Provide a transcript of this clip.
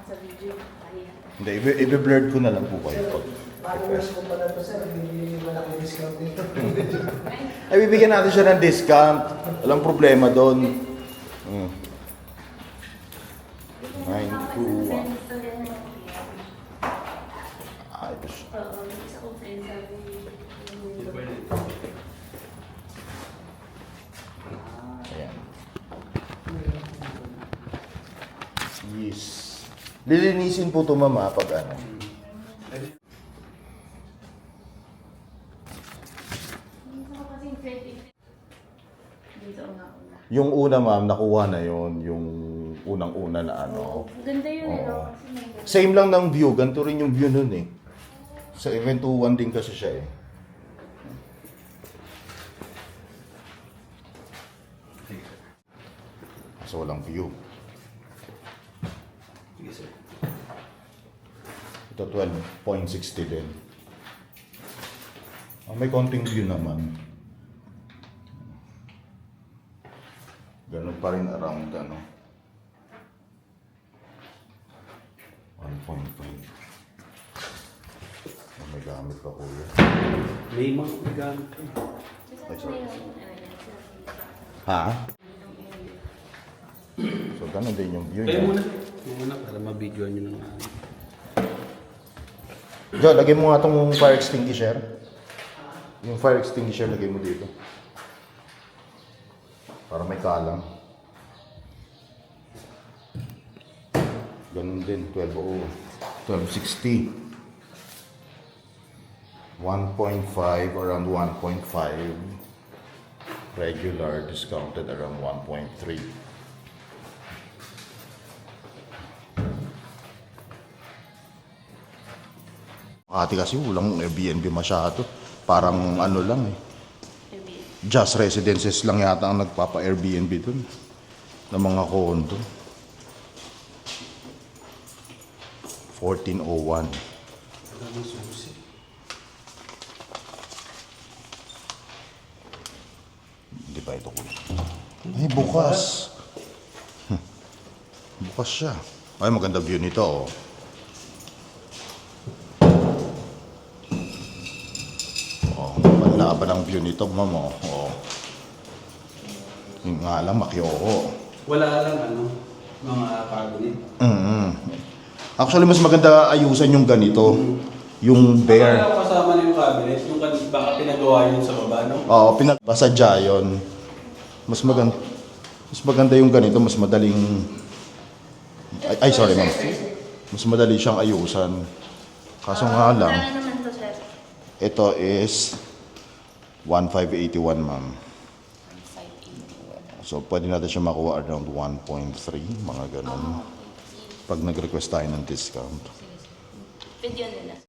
sa video. Kaya. Hindi, i-blurred ko na lang po kayo pag Request ko pala to sir, hindi malaking discount dito. ay, bibigyan natin siya ng discount. Walang problema doon. 921. Ah, ito siya. Oo, isa kong friend sabi. Ayan. Yes. Lilinisin po ito, mama, pag ano. Dito nga una. Yung una, ma'am, nakuha na yon, yung unang-una na ano. Ganda yun, Oo. no? Kasi may ganda. Same lang ng view, ganito rin yung view nun eh. Sa Event 21 din kasi siya eh. So walang view. Ito 12.60 din. May konting view naman. Ganun pa rin around ano. 1.5. May gamit pa kuya. May mga gamit ko. Gusto ko na yung Ha? So ganun din yung view Kaya niya. muna para mabidyoan nyo ng ano. Jo, lagay mo nga itong fire extinguisher. Yung fire extinguisher, lagay mo dito. Para may kalang. Ganun din, 1260. 1.5, around 1.5. Regular, discounted around 1.3. Ate kasi walang Airbnb masyado. Parang ano lang eh. Just residences lang yata ang nagpapa-Airbnb dun. Ng mga condo. 1401. Maraming susi. Hindi pa ito kuya. Ay, bukas. Bukas siya. Ay, maganda view nito oh. Panlaban ang view nito, ma'am oh. Oh. Yung nga lang, makioo. Wala lang ano, mga cabinet. Actually, mas maganda ayusan yung ganito. Yung bare. Akala ko kasama na yung cabinet, yung baka pinagawa yun sa baba, no? Oo, pinagpasadya yun. Mas maganda yung ganito, mas madaling... Ay, sorry ma'am. Mas madali siyang ayusan. Kaso nga lang, Ano naman to, sir? ito is 1581 ma'am. 580. So, pwede natin siya makuha around 1.3, mga ganun. Pag nag-request tayo ng discount. Video nila.